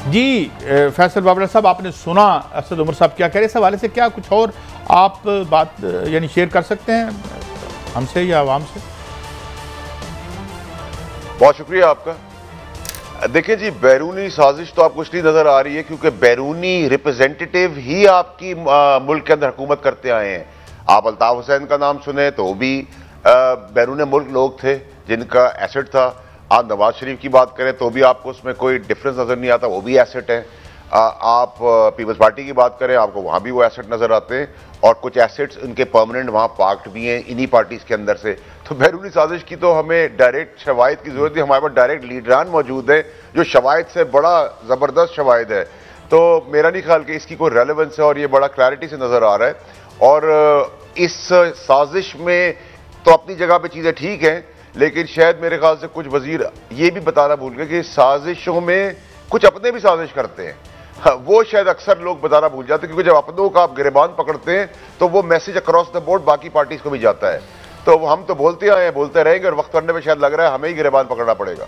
जी फैसल बाबरा साहब, आपने सुना असद उमर साहब क्या कह रहे हैं, इस हवाले से क्या कुछ और आप बात यानी शेयर कर सकते हैं हमसे या आवाम से? बहुत शुक्रिया आपका। देखिए जी, बैरूनी साजिश तो आपको इसलिए नजर आ रही है क्योंकि बैरूनी रिप्रेजेंटेटिव ही आपकी मुल्क के अंदर हुकूमत करते आए हैं। आप अल्ताफ हुसैन का नाम सुने तो वो भी बैरून मुल्क लोग थे जिनका एसेट था। आप नवाज शरीफ की बात करें तो भी आपको उसमें कोई डिफरेंस नजर नहीं आता, वो भी एसेट है। आप पीपल्स पार्टी की बात करें, आपको वहां भी वो एसेट नजर आते हैं और कुछ एसेट्स उनके परमानेंट वहां पार्क्ड भी हैं इन्हीं पार्टीज के अंदर से। तो बैरूनी साजिश की तो हमें डायरेक्ट शवाहिद की जरूरत है। हमारे पास डायरेक्ट लीडरान मौजूद है जो शवाहिद से बड़ा जबरदस्त शवाहिद है। तो मेरा नहीं ख्याल कि इसकी कोई रेलेवेंस है और ये बड़ा क्लैरिटी से नजर आ रहा है। और इस साजिश में तो अपनी जगह पे चीजें ठीक हैं, लेकिन शायद मेरे ख्याल से कुछ वजीर ये भी बताना भूल गए कि साजिशों में कुछ अपने भी साजिश करते हैं। वो शायद अक्सर लोग बताना भूल जाते हैं, क्योंकि जब अपनों का आप गिरबान पकड़ते हैं तो वो मैसेज अक्रॉस द बोर्ड बाकी पार्टीज को भी जाता है। तो हम तो बोलते आए हैं, बोलते रहेंगे और वक्त करने में शायद लग रहा है हमें ही गिरबान पकड़ना पड़ेगा।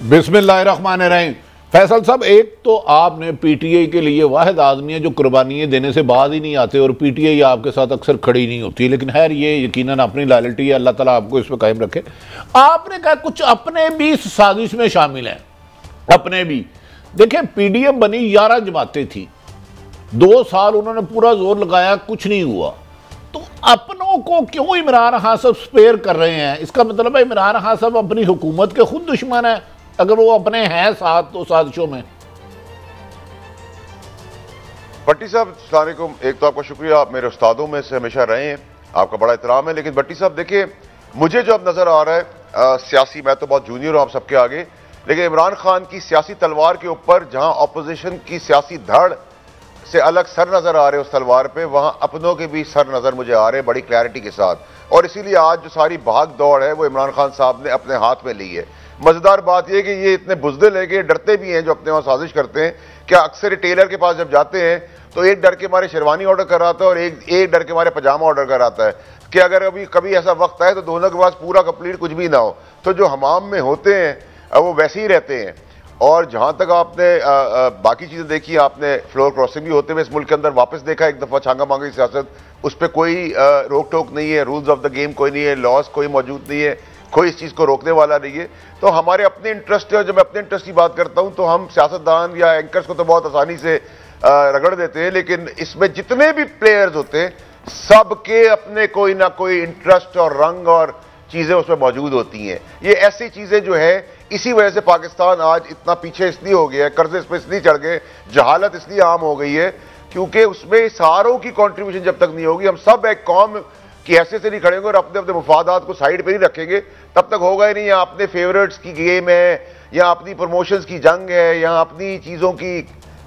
बिस्मिल्लाहिर्रहमानिर्रहीम। फैसल साहब, एक तो आपने पीटीआई के लिए वाहिद आदमी है जो कुर्बानियाँ देने से बाद ही नहीं आते और पीटीआई आपके साथ अक्सर खड़ी नहीं होती, लेकिन खैर ये यकीनन अपनी लॉयल्टी है, अल्लाह ताला आपको इस पर कायम रखे। आपने कहा कुछ अपने भी इस साजिश में शामिल हैं, अपने भी। देखें, पीडीएम बनी 11 जमातें थी, 2 साल उन्होंने पूरा जोर लगाया, कुछ नहीं हुआ। तो अपनों को क्यों इमरान खान साहब स्पेयर कर रहे हैं? इसका मतलब है इमरान खान साहब अपनी हुकूमत के खुद दुश्मन है अगर वो अपने हैं साथ तो साजिशों में। भट्टी साहब अस्सलाम वालेकुम। एक तो आपका शुक्रिया, आप मेरे उस्तादों में से हमेशा रहे हैं, आपका बड़ा एहतराम है। लेकिन भट्टी साहब देखिए, मुझे जो अब नजर आ रहा है सियासी, मैं तो बहुत जूनियर हूं आप सबके आगे, लेकिन इमरान खान की सियासी तलवार के ऊपर जहां अपोजिशन की सियासी धड़ से अलग सर नजर आ रहे उस तलवार पे, वहां अपनों के भी सर नजर मुझे आ रहे बड़ी क्लैरिटी के साथ। और इसीलिए आज जो सारी भाग दौड़ है वो इमरान खान साहब ने अपने हाथ में ली है। मजेदार बात यह कि ये इतने बुजदिल है कि डरते भी हैं जो अपने वहां साजिश करते हैं। क्या अक्सर टेलर के पास जब जाते हैं तो एक डर के मारे शेरवानी ऑर्डर कर आता है और एक डर के मारे पजामा ऑर्डर कर आता है कि अगर अभी कभी ऐसा वक्त आए तो दोनों के पास पूरा कंप्लीट कुछ भी ना हो। तो जो हमाम में होते हैं वो वैसे ही रहते हैं। और जहां तक आपने बाकी चीजें देखी, आपने फ्लोर क्रॉसिंग भी होते हुए इस मुल्क के अंदर वापस देखा एक दफा, छांगा मांगा सियासत, उस पर कोई रोक टोक नहीं है, रूल्स ऑफ द गेम कोई नहीं है, लॉस कोई मौजूद नहीं है, कोई इस चीज को रोकने वाला नहीं है। तो हमारे अपने इंटरेस्ट है, और जब मैं अपने इंटरेस्ट की बात करता हूं तो हम सियासतदान या एंकर्स को तो बहुत आसानी से रगड़ देते हैं, लेकिन इसमें जितने भी प्लेयर्स होते हैं सबके अपने कोई ना कोई इंटरेस्ट और रंग और चीजें उसमें मौजूद होती हैं। ये ऐसी चीजें जो है, इसी वजह से पाकिस्तान आज इतना पीछे इसलिए हो गया है, कर्जे इस पर इसलिए चढ़ गए, जहालत इसलिए आम हो गई है, क्योंकि उसमें सारों की कंट्रीब्यूशन जब तक नहीं होगी, हम सब एक कौम की हैसियत से नहीं खड़ेंगे और अपने अपने मुफादात को साइड पर ही रखेंगे, तब तक होगा ही नहीं। या अपने फेवरेट्स की गेम है, या अपनी प्रमोशंस की जंग है, या अपनी चीजों की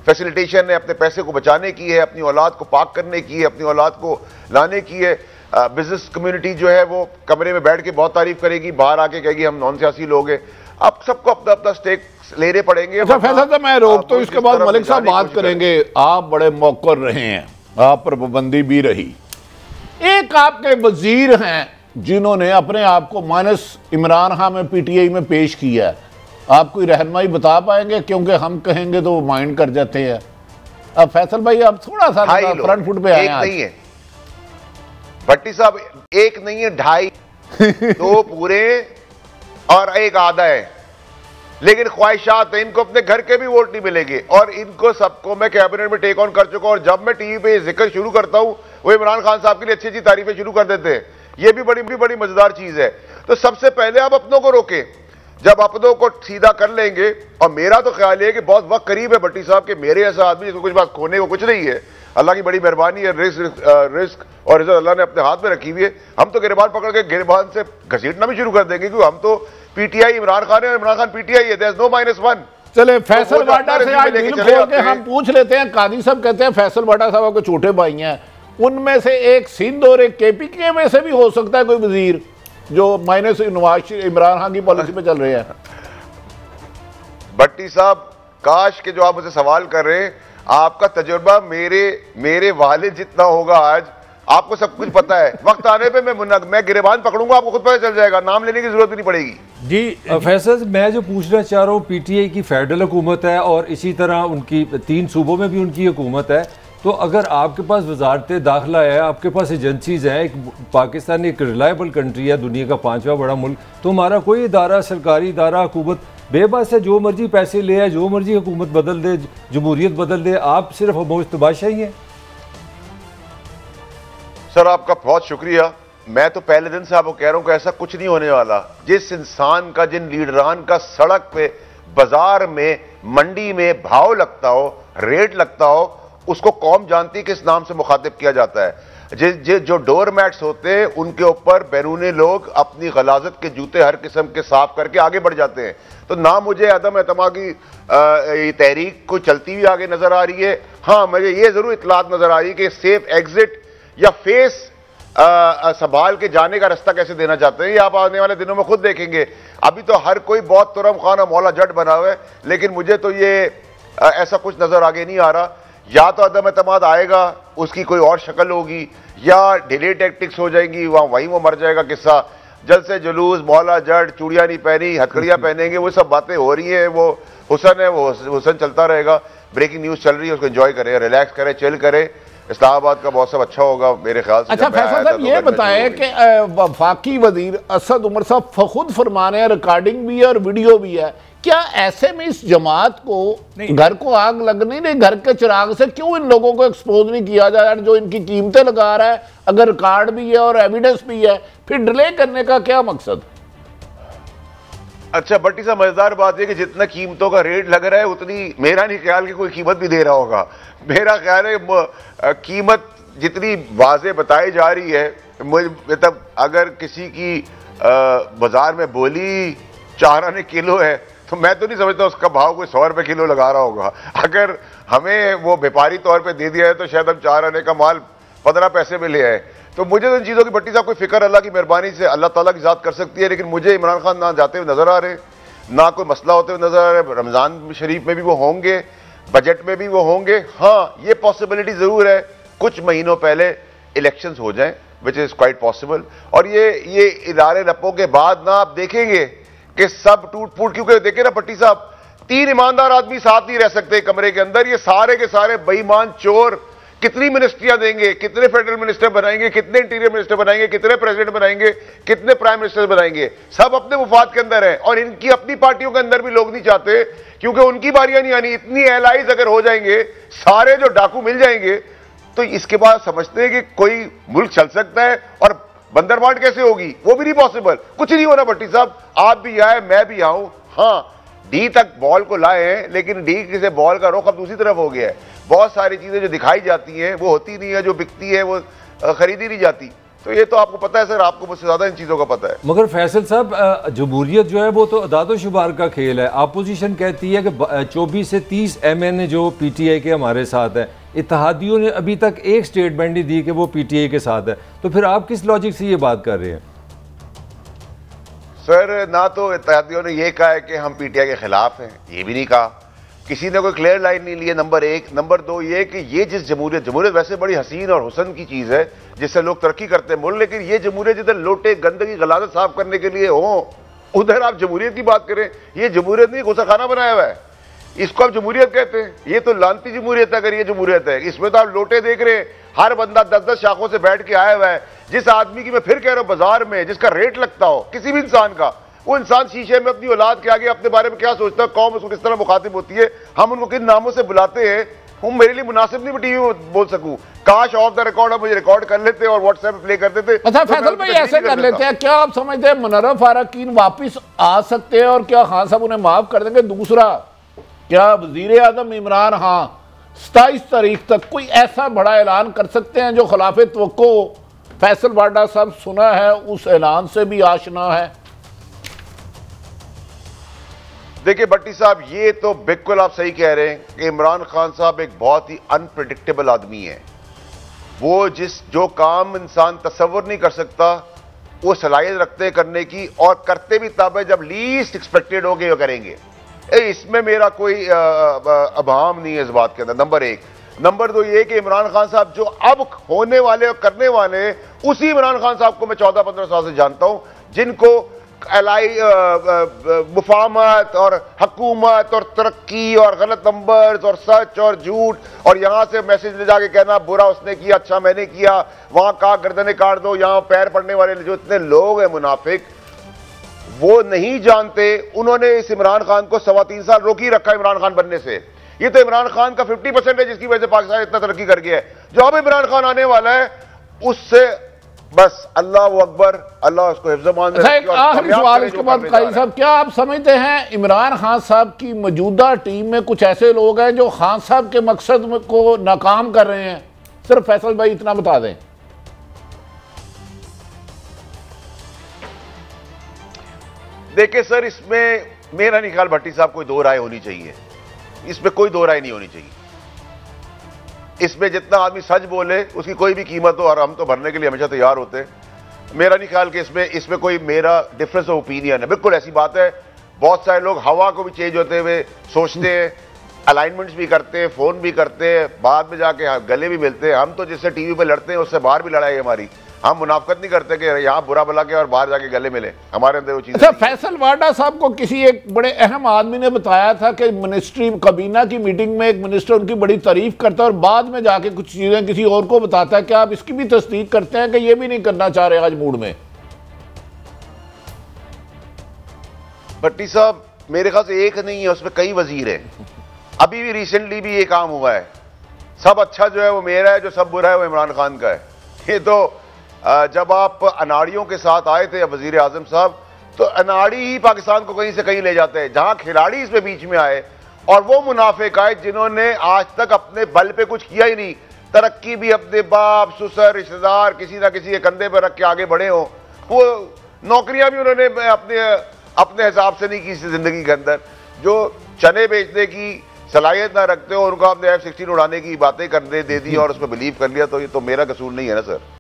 फैसिलिटेशन है, अपने पैसे को बचाने की है, अपनी औलाद को पाक करने की है, अपनी औलाद को लाने की है। बिजनेस कम्युनिटी जो है वो कमरे में बैठ के बहुत तारीफ करेगी, बाहर आके कहेगी हम नॉन सियासी लोग हैं। अब सबको अपना अपना स्टेक लेने पड़ेंगे। अच्छा फैसल साहब, मैं रोक तो इसके बाद मलिक साहब बात करेंगे। आप बड़े मौकर रहे हैं, आप पर पाबंदी भी रही। एक आपके वजीर हैं जिन्होंने अपने आप को माइनस इमरान खान में पीटीआई में पेश किया है, आप कोई रहनुमाई बता पाएंगे? क्योंकि हम कहेंगे तो वो माइंड कर जाते हैं। अब फैसल भाई आप थोड़ा सा फ्रंट फुट पे आए हैं। नहीं है भट्टी साहब, एक नहीं है, 2.5 2 पूरे और एक आधा है, लेकिन ख्वाहिशात है, इनको अपने घर के भी वोट नहीं मिलेंगे। और इनको सबको मैं कैबिनेट में टेक ऑन कर चुका हूं, और जब मैं टीवी पे जिक्र शुरू करता हूं वो इमरान खान साहब के लिए अच्छी अच्छी तारीफें शुरू कर देते हैं। ये भी बड़ी मजेदार चीज है। तो सबसे पहले आप अपनों को रोकें, जब अपनों को सीधा कर लेंगे, और मेरा तो ख्याल है कि बहुत वक्त करीब है भट्टी साहब के मेरे ऐसा आदमी जिसको कुछ बात खोने को कुछ नहीं है, अल्लाह की बड़ी मेहरबानी है, रिस्क और इज्जत अल्लाह ने अपने हाथ में रखी हुई है। हम तो गिरबान पकड़ के गिरबान से घसीटना भी शुरू कर देंगे, क्योंकि हम तो पीटीआई इमरान खान है और इमरान खान पीटीआई है, देयर इज नो -1। चले फैसल बाटा से आज दिल खोल के हम पूछ लेते हैं। कादी साहब कहते हैं फैसल बाटा साहब के छोटे भाई हैं, उनमें से एक सिंध और एक केपीके में से भी हो सकता है कोई वजीर जो माइनस नवाज इमरान खान की पॉलिसी पे चल रहे हैं। भट्टी साहब, काश के जो आप मुझसे सवाल कर रहे हैं, आपका तजुर्बा मेरे वालिद जितना होगा आज, आपको सब कुछ पता है, वक्त आने पे मैं गिरेबान पकड़ूंगा, आपको खुद पता चल जाएगा, नाम लेने की जरूरत भी नहीं पड़ेगी। जी फैसल, मैं जो पूछना चाह रहा हूँ, पीटीआई की फेडरल हुकूमत है और इसी तरह उनकी 3 सूबों में भी उनकी हुकूमत है, तो अगर आपके पास वजारत दाखिला है, आपके पास एजेंसीज हैं, एक पाकिस्तान एक रिलायबल कंट्री है, दुनिया का 5वां बड़ा मुल्क, तो हमारा कोई इदारा, सरकारी इदारा, हुकूमत बेबस है, जो मर्जी पैसे ले आए, जो मर्जी हुकूमत बदल दे, जमहूरियत बदल दे, आप सिर्फ हमोश तमाशा ही हैं। सर आपका बहुत शुक्रिया। मैं तो पहले दिन से आपको कह रहा हूं कि ऐसा कुछ नहीं होने वाला। जिस इंसान का, जिन लीडरान का सड़क पे, बाजार में, मंडी में भाव लगता हो, रेट लगता हो, उसको कौम जानती किस नाम से मुखातिब किया जाता है। जो डोर मैट्स होते हैं उनके ऊपर बैरूनी लोग अपनी गलाजत के जूते हर किस्म के साफ करके आगे बढ़ जाते हैं। तो ना मुझे अदम एतमा की तहरीक को चलती हुई आगे नजर आ रही है। हाँ, मुझे ये जरूर इतलात नजर आ रही है कि सेफ एग्जिट या फेस संभाल के जाने का रास्ता कैसे देना चाहते हैं, ये आप आने वाले दिनों में खुद देखेंगे। अभी तो हर कोई बहुत तुरम खान और मौला जट बना हुआ है, लेकिन मुझे तो ये ऐसा कुछ नजर आगे नहीं आ रहा। या तो अदम एतमाद आएगा, उसकी कोई और शक्ल होगी, या डिले टैक्टिक्स हो जाएंगी, वहीं वो मर जाएगा किस्सा। जल्द से जुलूस, मौला जट, चूड़ियां नहीं पहनी, हथकड़ियां पहनेंगे, वो सब बातें हो रही है। वो हुसन है, वो हुसन चलता रहेगा। ब्रेकिंग न्यूज चल रही है, उसको एंजॉय करें, रिलैक्स करें, चिल करें। इस्लामाबाद का मौसम अच्छा होगा मेरे ख्याल से। अच्छा फैसल साहब, ये बताएं कि वफाकी वजीर असद उमर साहब खुद फरमा रहे हैं, रिकॉर्डिंग भी है और वीडियो भी है, क्या ऐसे में इस जमात को, घर को आग लगनी नहीं, घर के चिराग से क्यों इन लोगों को एक्सपोज नहीं किया जा रहा है? जो इनकी कीमतें लगा रहा है, अगर रिकॉर्ड भी है और एविडेंस भी है, फिर डिले करने का क्या मकसद? अच्छा भट्टी साहब, मजेदार बात है कि जितना कीमतों का रेट लग रहा है उतनी मेरा नहीं ख्याल कि कोई कीमत भी दे रहा होगा। मेरा ख्याल है कीमत जितनी वाज़े बताई जा रही है, मतलब अगर किसी की बाजार में बोली 4 आने किलो है, तो मैं तो नहीं समझता उसका भाव कोई 100 रुपये किलो लगा रहा होगा। अगर हमें वो व्यापारी तौर पे दे दिया है तो शायद हम 4 आने का माल 15 पैसे में ले आए। तो मुझे तो इन चीज़ों की भट्टी साहब कोई फिक्र अल्लाह की मेहरबानी से अल्लाह ताला की ज़ात कर सकती है, लेकिन मुझे इमरान खान ना जाते हुए नजर आ रहे, ना कोई मसला होते हुए नजर आ रहे। रमज़ान शरीफ में भी वो होंगे, बजट में भी वो होंगे। हाँ, ये पॉसिबिलिटी ज़रूर है कुछ महीनों पहले इलेक्शंस हो जाएं, विच इज़ क्वाइट पॉसिबल। और ये इदारे रप्पों के बाद ना आप देखेंगे कि सब टूट फूट, क्योंकि देखे ना भट्टी साहब, 3 ईमानदार आदमी साथ नहीं रह सकते कमरे के अंदर। ये सारे के सारे बेईमान चोर कितनी मिनिस्ट्रियां देंगे, कितने फेडरल मिनिस्टर बनाएंगे, कितने इंटीरियर मिनिस्टर बनाएंगे, कितने प्रेसिडेंट बनाएंगे, कितने प्राइम मिनिस्टर बनाएंगे, सब अपने मुफाद के अंदर है। और इनकी अपनी पार्टियों के अंदर भी लोग नहीं चाहते, क्योंकि उनकी बारियां नहीं आनी। इतनी एलाइज अगर हो जाएंगे, सारे जो डाकू मिल जाएंगे, तो इसके बाद समझते हैं कि कोई मुल्क चल सकता है। और बंदरबांट कैसे होगी, वो भी नहीं पॉसिबल। कुछ नहीं होना भट्टी साहब, आप भी आए, मैं भी आऊं। हाँ, डी तक बॉल को लाए हैं, लेकिन डी से बॉल का रुख अब दूसरी तरफ हो गया है। बहुत सारी चीजें जो दिखाई जाती हैं वो होती नहीं है, जो बिकती है वो खरीदी नहीं जाती। तो ये तो आपको पता है सर, आपको मुझसे ज्यादा इन चीजों का पता है। मगर फैसल साहब, जमहूरियत जो है वो तो अदाद शुमार का खेल है। अपोजिशन कहती है कि 24 से 30 MN जो PTI के हमारे साथ है, इत्तेहादियों ने अभी तक एक स्टेटमेंट नहीं दी कि वो PTI के साथ है। तो फिर आप किस लॉजिक से ये बात कर रहे हैं? सर, ना तो इत्तेहादियों ने यह कहा है कि हम PTI के खिलाफ हैं, ये भी नहीं कहा। किसी ने कोई क्लियर लाइन नहीं ली है, नंबर 1। नंबर 2 ये कि ये जिस जमहूरियत वैसे बड़ी हसीन और हुसन की चीज़ है जिससे लोग तरक्की करते हैं मुल्क, लेकिन ये जमहूरियत जिधर लोटे गंदगी गलाजत साफ करने के लिए हो, उधर आप जमहूरियत की बात करें। ये जमहूरियत नहीं, गुस्साखाना बनाया हुआ है, इसको आप जमहूरियत कहते हैं। ये तो लानती जमहूरियत है अगर ये जमहूरियत है। इसमें तो आप लोटे देख रहे हैं, हर बंदा 10-10 शाखों से बैठ के आया हुआ है। जिस आदमी की मैं फिर कह रहा हूं, बाजार में जिसका रेट लगता हो किसी भी इंसान का, वो इंसान शीशे में अपनी औलाद के आगे अपने बारे में क्या सोचता है, कौम उसको किस तरह मुखातिब होती है, हम उनको किन नामों से बुलाते हैं, वो मेरे लिए मुनासिब नहीं टीवी में बोल सकूं। काश ऑफ द रिकॉर्ड आप मुझे रिकॉर्ड कर लेते और व्हाट्सएप पे प्ले कर देते। अच्छा फैसल भाई, ऐसे कर लेते हैं, क्या आप समझते हैं मुनर्रफ अरकान वापिस आ सकते हैं और क्या खान साहब उन्हें माफ कर देंगे? दूसरा, क्या वजीर आजम इमरान खान 27 तारीख तक कोई ऐसा बड़ा ऐलान कर सकते हैं जो खिलाफ तवक्को फैसल बाडा साहब सुना है उस ऐलान से भी आशना है? देखिए भट्टी साहब, ये तो बिल्कुल आप सही कह रहे हैं कि इमरान खान साहब एक बहुत ही अनप्रेडिक्टेबल आदमी है। वो जो काम इंसान तसव्वुर नहीं कर सकता, वो सलाहियत रखते हैं करने की, और करते भी तब है जब लीस्ट एक्सपेक्टेड हो गए वो करेंगे। इसमें मेरा कोई अभाम नहीं है इस बात के अंदर, नंबर 1। नंबर 2 ये कि इमरान खान साहब जो अब होने वाले और करने वाले, उसी इमरान खान साहब को मैं 14-15 साल से जानता हूं, जिनको मुफाहमत और हुकूमत और तरक्की और गलत नंबर्स और सच और झूठ और यहां से मैसेज ले जाके कहना बुरा उसने किया अच्छा मैंने किया, वहां कहा गर्दनें काट दो, यहां पैर पड़ने वाले जो इतने लोग हैं मुनाफिक, वो नहीं जानते। उन्होंने इस इमरान खान को 3.25 साल रोक ही रखा इमरान खान बनने से। ये तो इमरान खान का 50% है जिसकी वजह से पाकिस्तान इतना तरक्की कर गया है। जो अब इमरान खान आने वाला है उससे बस अल्लाह वो अकबर, अल्लाह उसको हिफ्ज़-ए-मान में रखे। आखिरी सवाल इसके बाद काजी साहब, क्या आप समझते हैं इमरान खान साहब की मौजूदा टीम में कुछ ऐसे लोग हैं जो खान साहब के मकसद को नाकाम कर रहे हैं? सिर्फ फैसल भाई इतना बता दें। देखिए सर, इसमें मेरा नहीं ख्याल भट्टी साहब कोई दो राय होनी चाहिए, इसमें कोई दो राय नहीं होनी चाहिए। इसमें जितना आदमी सच बोले उसकी कोई भी कीमत हो और हम तो भरने के लिए हमेशा तैयार होते हैं। मेरा नहीं ख्याल कि इसमें कोई मेरा डिफरेंस ऑफ ओपिनियन है। बिल्कुल ऐसी बात है, बहुत सारे लोग हवा को भी चेंज होते हुए सोचते हैं, अलाइनमेंट्स भी करते हैं, फोन भी करते हैं, बाद में जाके गले भी मिलते हैं। हम तो जिससे टीवी पे लड़ते हैं उससे बाहर भी लड़ाई है हमारी। हम मुनाफकत नहीं करते कि यहाँ बुरा भला के और बाहर जाके गले मिले, हमारे अंदर वो चीज़। अच्छा, फैसल वाडा साहब को किसी एक बड़े अहम आदमी ने बताया था कि मिनिस्ट्री काबीना की मीटिंग में एक मिनिस्टर उनकी बड़ी तारीफ करता है और बाद में जाके कुछ चीजें किसी और को बताता है। क्या आप इसकी भी तस्दीक करते हैं कि ये भी नहीं करना चाह रहे आज मूड में? भट्टी साहब मेरे ख्याल से एक नहीं है, उसमें कई वजीर हैं। अभी भी रिसेंटली भी ये काम हुआ है, सब अच्छा जो है वो मेरा है, जो सब बुरा है वो इमरान खान का है। ये तो जब आप अनाड़ियों के साथ आए थे वजीर आजम साहब, तो अनाड़ी ही पाकिस्तान को कहीं से कहीं ले जाते हैं। जहां खिलाड़ी इसमें बीच में आए और वो मुनाफिक आए जिन्होंने आज तक अपने बल पे कुछ किया ही नहीं, तरक्की भी अपने बाप ससुर रिश्तेदार किसी ना किसी के कंधे पर रख के आगे बढ़े हो, वो नौकरियां भी उन्होंने अपने हिसाब से नहीं की जिंदगी के अंदर। जो चने बेचने की सलाहियत ना रखते हो उनको आपने F-16 उड़ाने की बातें करने दे दी और उसमें बिलीव कर लिया, तो ये तो मेरा कसूर नहीं है ना सर।